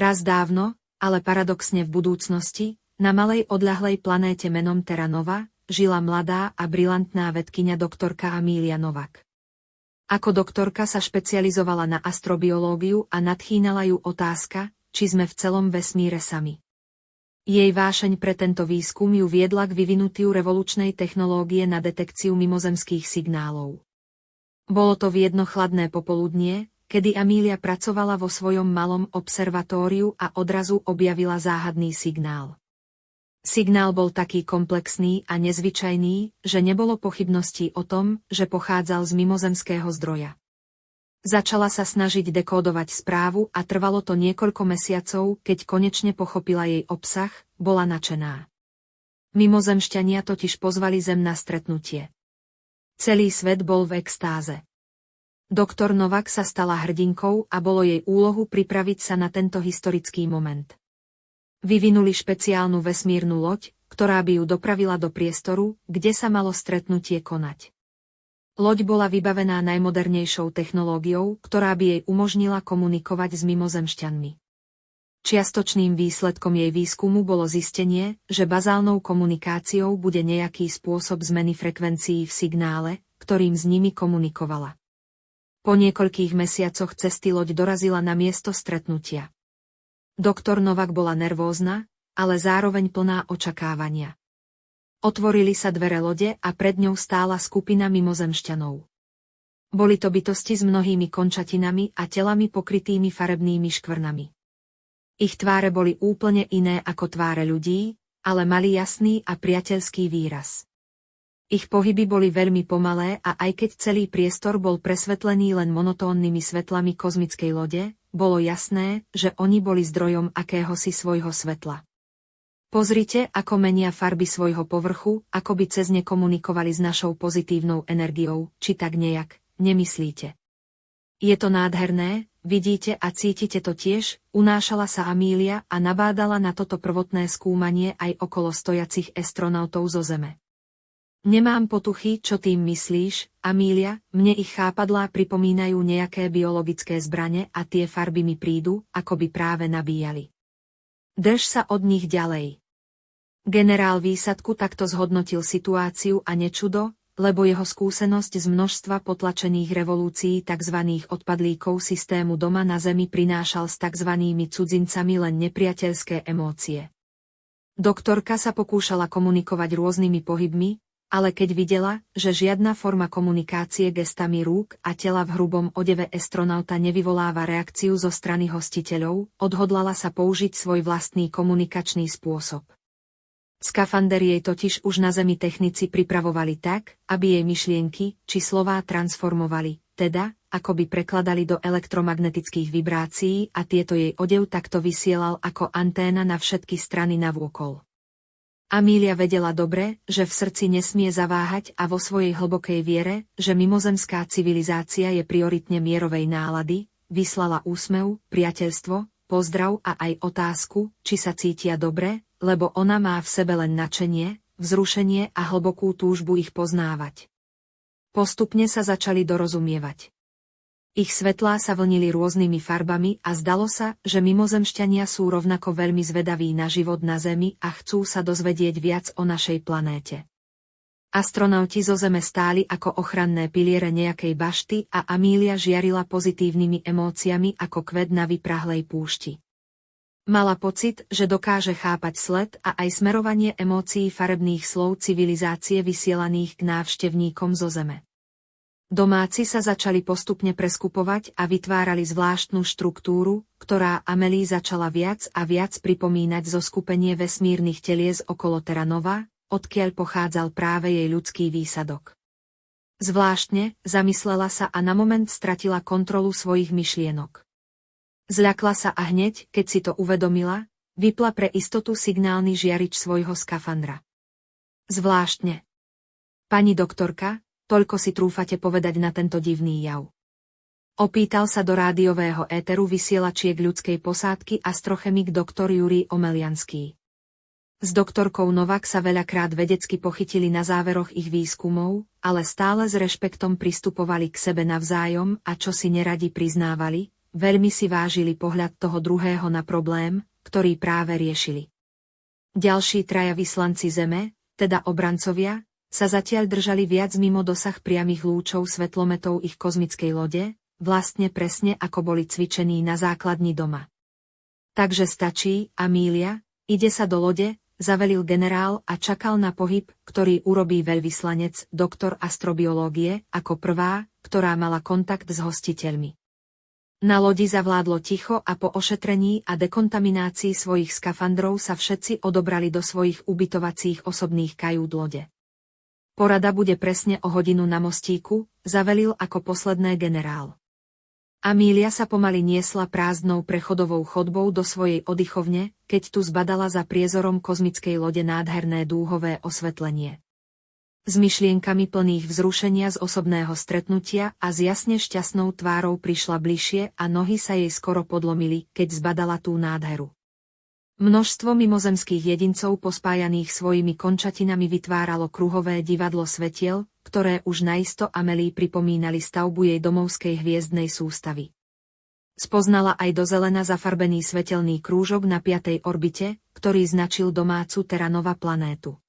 Raz dávno, ale paradoxne v budúcnosti, na malej odľahlej planéte menom Terra Nova, žila mladá a brilantná vedkyňa doktorka Amelia Novak. Ako doktorka sa špecializovala na astrobiológiu a nadchýnala ju otázka, či sme v celom vesmíre sami. Jej vášeň pre tento výskum ju viedla k vyvinutiu revolučnej technológie na detekciu mimozemských signálov. Bolo to v jedno chladné popoludnie, kedy Amelia pracovala vo svojom malom observatóriu a odrazu objavila záhadný signál. Signál bol taký komplexný a nezvyčajný, že nebolo pochybností o tom, že pochádzal z mimozemského zdroja. Začala sa snažiť dekódovať správu a trvalo to niekoľko mesiacov, keď konečne pochopila jej obsah, bola nadšená. Mimozemšťania totiž pozvali Zem na stretnutie. Celý svet bol v extáze. Doktor Novak sa stala hrdinkou a bolo jej úlohu pripraviť sa na tento historický moment. Vyvinuli špeciálnu vesmírnu loď, ktorá by ju dopravila do priestoru, kde sa malo stretnutie konať. Loď bola vybavená najmodernejšou technológiou, ktorá by jej umožnila komunikovať s mimozemšťanmi. Čiastočným výsledkom jej výskumu bolo zistenie, že bazálnou komunikáciou bude nejaký spôsob zmeny frekvencií v signále, ktorým s nimi komunikovala. Po niekoľkých mesiacoch cesty loď dorazila na miesto stretnutia. Doktor Novak bola nervózna, ale zároveň plná očakávania. Otvorili sa dvere lode a pred ňou stála skupina mimozemšťanov. Boli to bytosti s mnohými končatinami a telami pokrytými farebnými škvrnami. Ich tváre boli úplne iné ako tváre ľudí, ale mali jasný a priateľský výraz. Ich pohyby boli veľmi pomalé a aj keď celý priestor bol presvetlený len monotónnymi svetlami kozmickej lode, bolo jasné, že oni boli zdrojom akéhosi svojho svetla. Pozrite, ako menia farby svojho povrchu, ako by cez ne komunikovali s našou pozitívnou energiou, či tak nejak, nemyslíte? Je to nádherné, vidíte a cítite to tiež, unášala sa Amelia a nabádala na toto prvotné skúmanie aj okolo stojacich astronautov zo Zeme. Nemám potuchy, čo tým myslíš, Amelia, mne ich chápadlá pripomínajú nejaké biologické zbrane a tie farby mi prídu, ako by práve nabíjali. Drž sa od nich ďalej. Generál výsadku takto zhodnotil situáciu a nečudo, lebo jeho skúsenosť z množstva potlačených revolúcií tzv. Odpadlíkov systému doma na Zemi prinášal s tzv. Cudzincami len nepriateľské emócie. Doktorka sa pokúšala komunikovať rôznymi pohybmi, ale keď videla, že žiadna forma komunikácie gestami rúk a tela v hrubom odeve astronauta nevyvoláva reakciu zo strany hostiteľov, odhodlala sa použiť svoj vlastný komunikačný spôsob. Skafander jej totiž už na Zemi technici pripravovali tak, aby jej myšlienky či slová transformovali, teda, ako by prekladali do elektromagnetických vibrácií a tieto jej odev takto vysielal ako anténa na všetky strany navôkol. Amelia vedela dobre, že v srdci nesmie zaváhať a vo svojej hlbokej viere, že mimozemská civilizácia je prioritne mierovej nálady, vyslala úsmev, priateľstvo, pozdrav a aj otázku, či sa cítia dobre, lebo ona má v sebe len nadšenie, vzrušenie a hlbokú túžbu ich poznávať. Postupne sa začali dorozumievať. Ich svetlá sa vlnili rôznymi farbami a zdalo sa, že mimozemšťania sú rovnako veľmi zvedaví na život na Zemi a chcú sa dozvedieť viac o našej planéte. Astronauti zo Zeme stáli ako ochranné piliere nejakej bašty a Amelia žiarila pozitívnymi emóciami ako kvet na vyprahlej púšti. Mala pocit, že dokáže chápať sled a aj smerovanie emócií farebných slov civilizácie vysielaných k návštevníkom zo Zeme. Domáci sa začali postupne preskupovať a vytvárali zvláštnu štruktúru, ktorá Amelii začala viac a viac pripomínať zoskupenie vesmírnych telies okolo Terra Nova, odkiaľ pochádzal práve jej ľudský výsadok. Zvláštne, zamyslela sa a na moment stratila kontrolu svojich myšlienok. Zľakla sa a hneď, keď si to uvedomila, vypla pre istotu signálny žiarič svojho skafandra. Zvláštne. Pani doktorka, toľko si trúfate povedať na tento divný jav. Opýtal sa do rádiového éteru vysielačiek ľudskej posádky astrochemik doktor Jurij Omelianský. S doktorkou Novak sa veľakrát vedecky pochytili na záveroch ich výskumov, ale stále s rešpektom pristupovali k sebe navzájom a čo si neradi priznávali, veľmi si vážili pohľad toho druhého na problém, ktorý práve riešili. Ďalší traja vyslanci Zeme, teda obrancovia, sa zatiaľ držali viac mimo dosah priamych lúčov svetlometov ich kozmickej lode, vlastne presne ako boli cvičení na základni doma. Takže stačí, Amelia, ide sa do lode, zavelil generál a čakal na pohyb, ktorý urobí veľvyslanec, doktor astrobiológie, ako prvá, ktorá mala kontakt s hostiteľmi. Na lodi zavládlo ticho a po ošetrení a dekontaminácii svojich skafandrov sa všetci odobrali do svojich ubytovacích osobných kajút lode. Porada bude presne o hodinu na mostíku, zavelil ako posledné generál. Amelia sa pomaly niesla prázdnou prechodovou chodbou do svojej oddychovne, keď tu zbadala za priezorom kozmickej lode nádherné dúhové osvetlenie. S myšlienkami plných vzrušenia z osobného stretnutia a s jasne šťastnou tvárou prišla bližšie a nohy sa jej skoro podlomili, keď zbadala tú nádheru. Množstvo mimozemských jedincov pospájaných svojimi končatinami vytváralo kruhové divadlo svetiel, ktoré už naisto Amelii pripomínali stavbu jej domovskej hviezdnej sústavy. Spoznala aj do zelena zafarbený svetelný krúžok na 5. orbite, ktorý značil domácu Terranova planétu.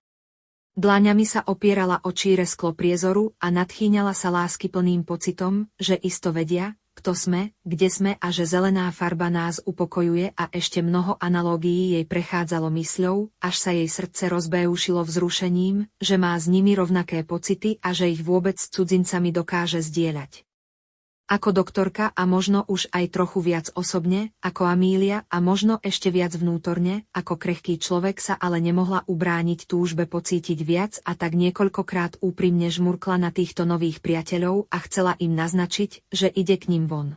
Dlaňami sa opierala o číre sklo priezoru a nadchýňala sa láskyplným pocitom, že isto vedia, kto sme, kde sme a že zelená farba nás upokojuje a ešte mnoho analógií jej prechádzalo mysľou, až sa jej srdce rozbéušilo vzrušením, že má s nimi rovnaké pocity a že ich vôbec s cudzincami dokáže zdieľať. Ako doktorka a možno už aj trochu viac osobne, ako Amelia a možno ešte viac vnútorne, ako krehký človek sa ale nemohla ubrániť túžbe pocítiť viac a tak niekoľkokrát úprimne žmurkla na týchto nových priateľov a chcela im naznačiť, že ide k ním von.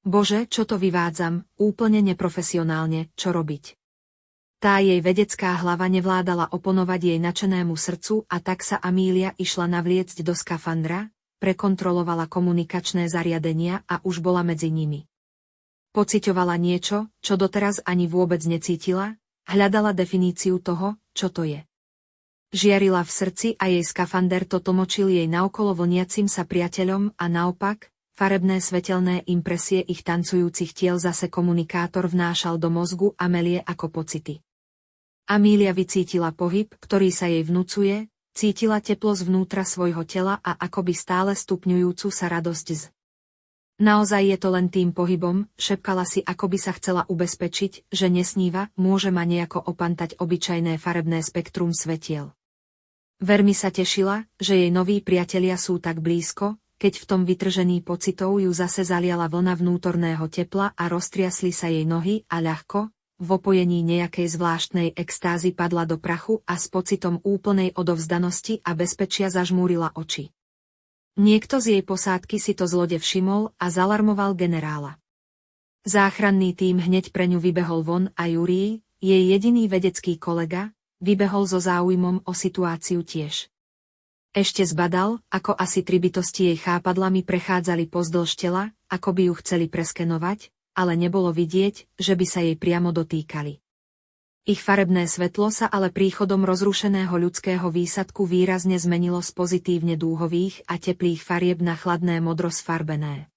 Bože, čo to vyvádzam, úplne neprofesionálne, čo robiť? Tá jej vedecká hlava nevládala oponovať jej nadšenému srdcu a tak sa Amelia išla navliecť do skafandra, prekontrolovala komunikačné zariadenia a už bola medzi nimi. Pociťovala niečo, čo doteraz ani vôbec necítila, hľadala definíciu toho, čo to je. Žiarila v srdci a jej skafander to tlmočil jej naokolo vlniacim sa priateľom a naopak, farebné svetelné impresie ich tancujúcich tiel zase komunikátor vnášal do mozgu Amelie ako pocity. Amelia vycítila pohyb, ktorý sa jej vnúcuje, cítila teplo zvnútra svojho tela a akoby stále stupňujúcu sa radosť z. Naozaj je to len tým pohybom, šepkala si, akoby sa chcela ubezpečiť, že nesníva, môže ma nejako opantať obyčajné farebné spektrum svetiel. Veľmi sa tešila, že jej noví priatelia sú tak blízko, keď v tom vytržený pocitov ju zase zaliala vlna vnútorného tepla a roztriasli sa jej nohy a ľahko, v opojení nejakej zvláštnej extázy padla do prachu a s pocitom úplnej odovzdanosti a bezpečia zažmúrila oči. Niekto z jej posádky si to z lode všimol a zalarmoval generála. Záchranný tím hneď pre ňu vybehol von a Jurij, jej jediný vedecký kolega, vybehol so záujmom o situáciu tiež. Ešte zbadal, ako asi 3 bytosti jej chápadlami prechádzali pozdĺž tela, ako by ju chceli preskenovať, ale nebolo vidieť, že by sa jej priamo dotýkali. Ich farebné svetlo sa ale príchodom rozrušeného ľudského výsadku výrazne zmenilo z pozitívne dúhových a teplých farieb na chladné modro-sfarbené.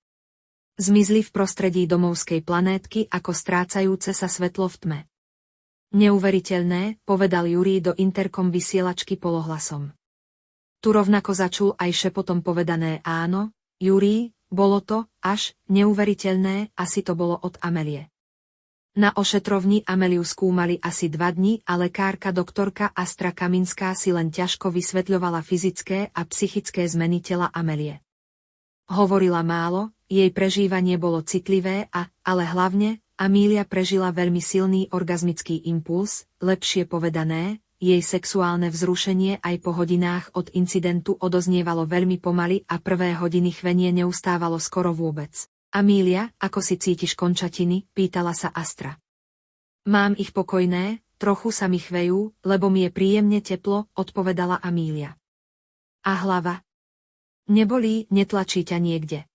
Zmizli v prostredí domovskej planétky ako strácajúce sa svetlo v tme. Neuveriteľné, povedal Jurij do interkom vysielačky polohlasom. Tu rovnako začul aj šepotom povedané áno, Jurij, bolo to, až, neuveriteľné, asi to bolo od Amelie. Na ošetrovni Ameliu skúmali asi 2 dni a lekárka doktorka Astra Kaminská si len ťažko vysvetľovala fyzické a psychické zmeny tela Amelie. Hovorila málo, jej prežívanie bolo citlivé ale hlavne, Amelia prežila veľmi silný orgazmický impuls, lepšie povedané, jej sexuálne vzrušenie aj po hodinách od incidentu odoznievalo veľmi pomaly a prvé hodiny chvenie neustávalo skoro vôbec. Amelia, ako si cítiš končatiny? Pýtala sa Astra. Mám ich pokojné, trochu sa mi chvejú, lebo mi je príjemne teplo, odpovedala Amelia. A hlava? Nebolí, netlačí ťa niekde.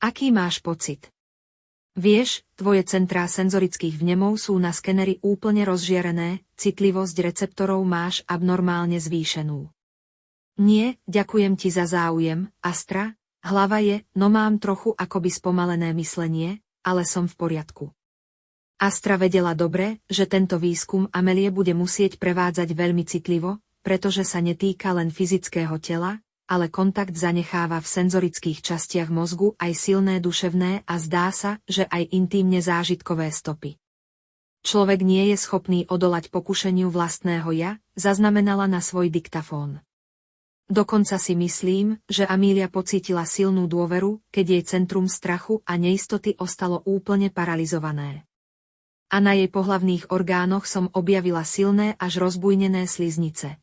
Aký máš pocit? Vieš, tvoje centrá senzorických vnemov sú na skeneri úplne rozžiarené, citlivosť receptorov máš abnormálne zvýšenú. Nie, ďakujem ti za záujem, Astra, hlava je, no mám trochu akoby spomalené myslenie, ale som v poriadku. Astra vedela dobre, že tento výskum Amélie bude musieť prevádzať veľmi citlivo, pretože sa netýka len fyzického tela, ale kontakt zanecháva v senzorických častiach mozgu aj silné duševné a zdá sa, že aj intímne zážitkové stopy. Človek nie je schopný odolať pokušeniu vlastného ja, zaznamenala na svoj diktafón. Dokonca si myslím, že Amelia pocítila silnú dôveru, keď jej centrum strachu a neistoty ostalo úplne paralizované. A na jej pohlavných orgánoch som objavila silné až rozbujnené sliznice.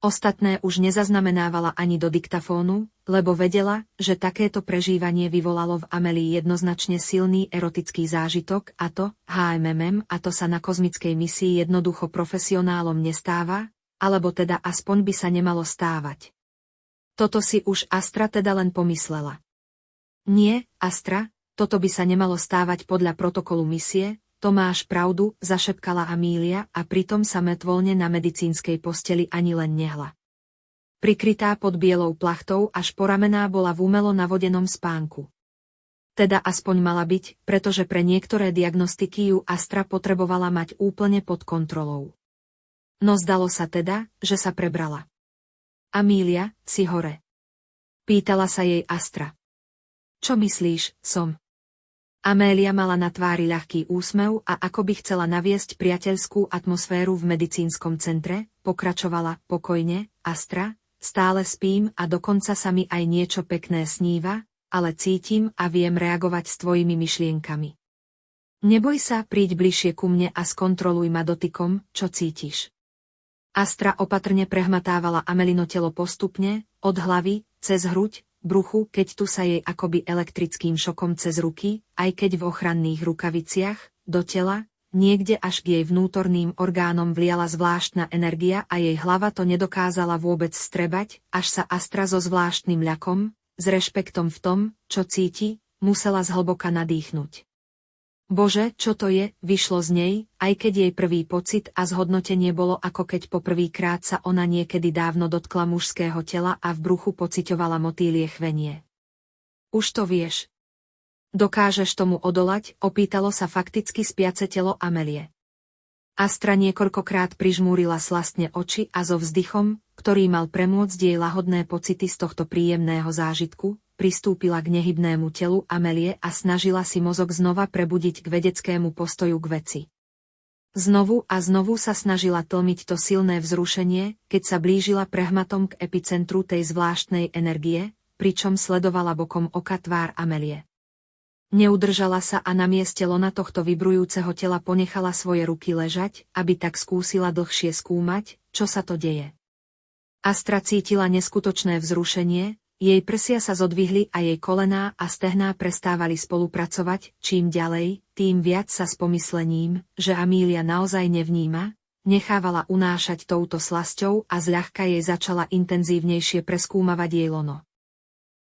Ostatné už nezaznamenávala ani do diktafónu, lebo vedela, že takéto prežívanie vyvolalo v Amelii jednoznačne silný erotický zážitok a to sa na kozmickej misii jednoducho profesionálom nestáva, alebo teda aspoň by sa nemalo stávať. Toto si už Astra teda len pomyslela. Nie, Astra, toto by sa nemalo stávať podľa protokolu misie. To máš pravdu, zašepkala Amelia a pritom sa mŕtvolne na medicínskej posteli ani len nehla. Prikrytá pod bielou plachtou až po ramená bola v umelo navodenom spánku. Teda aspoň mala byť, pretože pre niektoré diagnostiky ju Astra potrebovala mať úplne pod kontrolou. No zdalo sa teda, že sa prebrala. Amelia, si hore? Pýtala sa jej Astra. Čo myslíš, som? Amélia mala na tvári ľahký úsmev a ako by chcela naviesť priateľskú atmosféru v medicínskom centre, pokračovala pokojne, Astra, stále spím a dokonca sa mi aj niečo pekné sníva, ale cítim a viem reagovať s tvojimi myšlienkami. Neboj sa, príď bližšie ku mne a skontroluj ma dotykom, čo cítiš. Astra opatrne prehmatávala Amelino telo postupne, od hlavy, cez hruď, bruchu, keď tu sa jej akoby elektrickým šokom cez ruky, aj keď v ochranných rukaviciach, do tela, niekde až k jej vnútorným orgánom vliala zvláštna energia a jej hlava to nedokázala vôbec strebať, až sa Astra so zvláštnym ľakom, s rešpektom v tom, čo cíti, musela zhlboka nadýchnuť. Bože, čo to je, vyšlo z nej, aj keď jej prvý pocit a zhodnotenie bolo ako keď poprvýkrát sa ona niekedy dávno dotkla mužského tela a v bruchu pociťovala motýlie chvenie. Už to vieš. Dokážeš tomu odolať, opýtalo sa fakticky spiace telo Amelie. Astra niekoľkokrát prižmúrila slastne oči a so vzdychom, ktorý mal premôcť jej lahodné pocity z tohto príjemného zážitku, pristúpila k nehybnému telu Amelie a snažila si mozog znova prebudiť k vedeckému postoju k veci. Znovu a znovu sa snažila tlmiť to silné vzrušenie, keď sa blížila prehmatom k epicentru tej zvláštnej energie, pričom sledovala bokom oka tvár Amelie. Neudržala sa a na mieste lona tohto vibrujúceho tela ponechala svoje ruky ležať, aby tak skúsila dlhšie skúmať, čo sa to deje. Astra cítila neskutočné vzrušenie, jej prsia sa zodvihli a jej kolená a stehná prestávali spolupracovať, čím ďalej, tým viac sa s pomyslením, že Amelia naozaj nevníma, nechávala unášať touto slasťou a zľahka jej začala intenzívnejšie preskúmavať jej lono.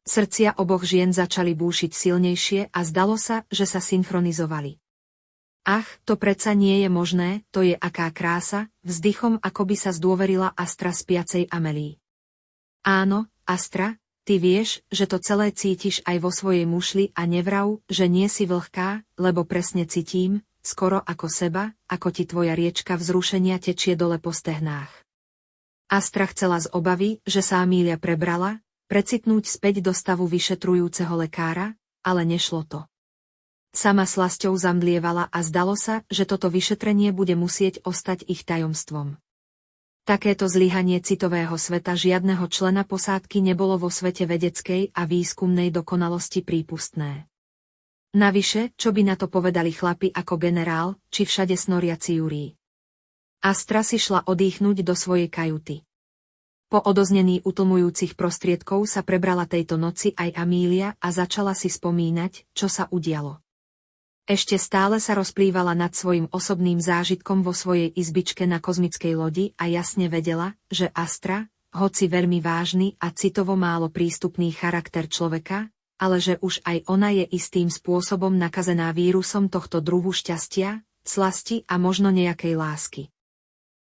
Srdcia oboch žien začali búšiť silnejšie a zdalo sa, že sa synchronizovali. Ach, to predsa nie je možné, to je aká krása, vzdychom akoby sa zdôverila Astra spiacej Amelii. Áno, Astra, ty vieš, že to celé cítiš aj vo svojej mušli a nevrav, že nie si vlhká, lebo presne cítim, skoro ako seba, ako ti tvoja riečka vzrušenia tečie dole po stehnách. Astra chcela z obavy, že sa Amelia prebrala, precitnúť späť do stavu vyšetrujúceho lekára, ale nešlo to. Sama slasťou zamdlievala a zdalo sa, že toto vyšetrenie bude musieť ostať ich tajomstvom. Takéto zlyhanie citového sveta žiadneho člena posádky nebolo vo svete vedeckej a výskumnej dokonalosti prípustné. Navyše, čo by na to povedali chlapi ako generál, či všade snoriaci Jurij. Astra si šla odýchnuť do svojej kajuty. Po odoznení utlmujúcich prostriedkov sa prebrala tejto noci aj Amelia a začala si spomínať, čo sa udialo. Ešte stále sa rozplývala nad svojim osobným zážitkom vo svojej izbičke na kozmickej lodi a jasne vedela, že Astra, hoci veľmi vážny a citovo málo prístupný charakter človeka, ale že už aj ona je istým spôsobom nakazená vírusom tohto druhu šťastia, slasti a možno nejakej lásky.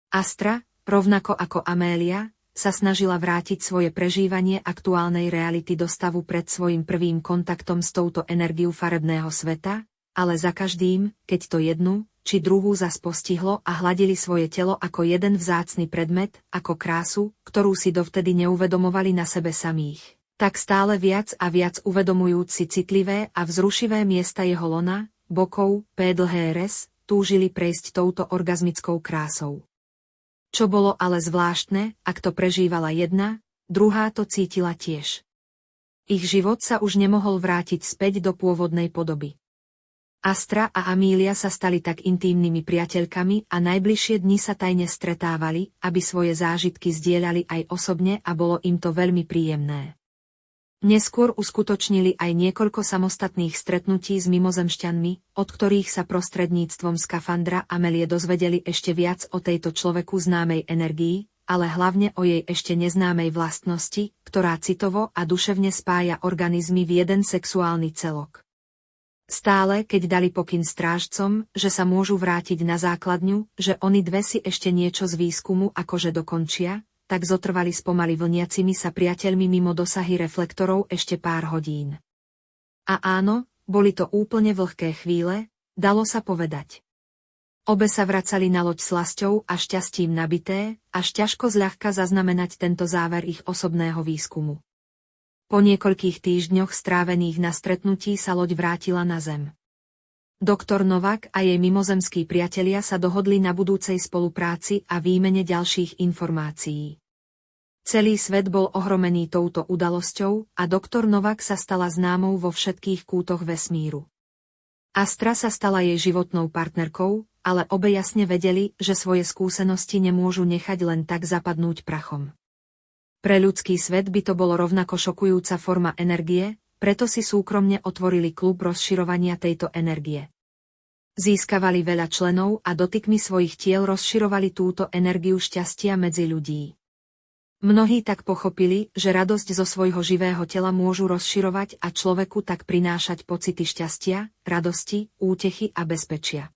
Astra, rovnako ako Amelia, sa snažila vrátiť svoje prežívanie aktuálnej reality do stavu pred svojim prvým kontaktom s touto energiou farebného sveta, ale za každým, keď to jednu, či druhú zas postihlo a hladili svoje telo ako jeden vzácny predmet, ako krásu, ktorú si dovtedy neuvedomovali na sebe samých. Tak stále viac a viac uvedomujúc si citlivé a vzrušivé miesta jeho lona, bokov, dlhé res, túžili prejsť touto orgazmickou krásou. Čo bolo ale zvláštne, ak to prežívala jedna, druhá to cítila tiež. Ich život sa už nemohol vrátiť späť do pôvodnej podoby. Astra a Amília sa stali tak intímnymi priateľkami a najbližšie dni sa tajne stretávali, aby svoje zážitky zdieľali aj osobne a bolo im to veľmi príjemné. Neskôr uskutočnili aj niekoľko samostatných stretnutí s mimozemšťanmi, od ktorých sa prostredníctvom skafandra Amélie dozvedeli ešte viac o tejto človeku známej energii, ale hlavne o jej ešte neznámej vlastnosti, ktorá citovo a duševne spája organizmy v jeden sexuálny celok. Stále, keď dali pokyn strážcom, že sa môžu vrátiť na základňu, že oni dve si ešte niečo z výskumu akože dokončia, tak zotrvali s pomaly vlniacimi sa priateľmi mimo dosahy reflektorov ešte pár hodín. A áno, boli to úplne vlhké chvíle, dalo sa povedať. Obe sa vracali na loď slasťou a šťastím nabité, až ťažko zľahka zaznamenať tento záver ich osobného výskumu. Po niekoľkých týždňoch strávených na stretnutí sa loď vrátila na Zem. Doktor Novak a jej mimozemskí priatelia sa dohodli na budúcej spolupráci a výmene ďalších informácií. Celý svet bol ohromený touto udalosťou a doktor Novak sa stala známou vo všetkých kútoch vesmíru. Astra sa stala jej životnou partnerkou, ale obe jasne vedeli, že svoje skúsenosti nemôžu nechať len tak zapadnúť prachom. Pre ľudský svet by to bolo rovnako šokujúca forma energie, preto si súkromne otvorili klub rozširovania tejto energie. Získavali veľa členov a dotykmi svojich tiel rozširovali túto energiu šťastia medzi ľudí. Mnohí tak pochopili, že radosť zo svojho živého tela môžu rozširovať a človeku tak prinášať pocity šťastia, radosti, útechy a bezpečia.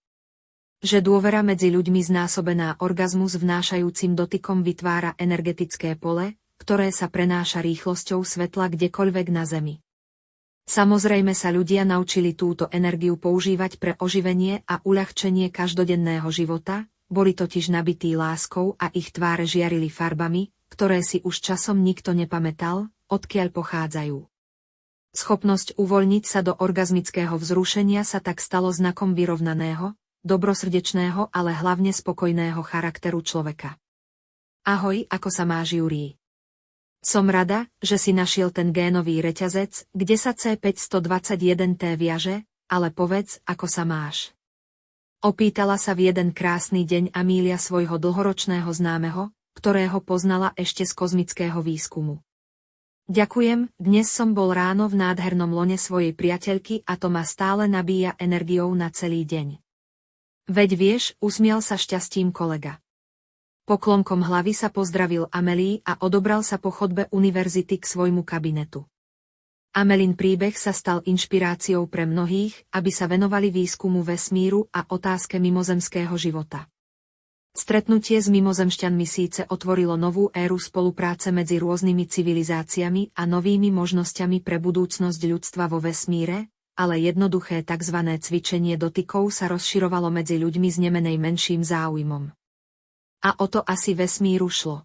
Že dôvera medzi ľuďmi znásobená orgazmus vnášajúcim dotykom vytvára energetické pole, ktoré sa prenáša rýchlosťou svetla kdekoľvek na Zemi. Samozrejme sa ľudia naučili túto energiu používať pre oživenie a uľahčenie každodenného života, boli totiž nabití láskou a ich tváre žiarili farbami, ktoré si už časom nikto nepamätal, odkiaľ pochádzajú. Schopnosť uvoľniť sa do orgazmického vzrušenia sa tak stalo znakom vyrovnaného, dobrosrdečného, ale hlavne spokojného charakteru človeka. Ahoj, ako sa máš, Júri? Som rada, že si našiel ten génový reťazec, kde sa C521T viaže, ale povedz, ako sa máš. Opýtala sa v jeden krásny deň Amília svojho dlhoročného známeho, ktorého poznala ešte z kozmického výskumu. Ďakujem, dnes som bol ráno v nádhernom lone svojej priateľky a to ma stále nabíja energiou na celý deň. Veď vieš, usmial sa šťastím kolega. Poklonkom hlavy sa pozdravil Amélie a odobral sa po chodbe univerzity k svojmu kabinetu. Amélin príbeh sa stal inšpiráciou pre mnohých, aby sa venovali výskumu vesmíru a otázke mimozemského života. Stretnutie s mimozemšťanmi síce otvorilo novú éru spolupráce medzi rôznymi civilizáciami a novými možnosťami pre budúcnosť ľudstva vo vesmíre, ale jednoduché tzv. Cvičenie dotykov sa rozširovalo medzi ľuďmi s nemenej menším záujmom. A o to asi vesmíru šlo.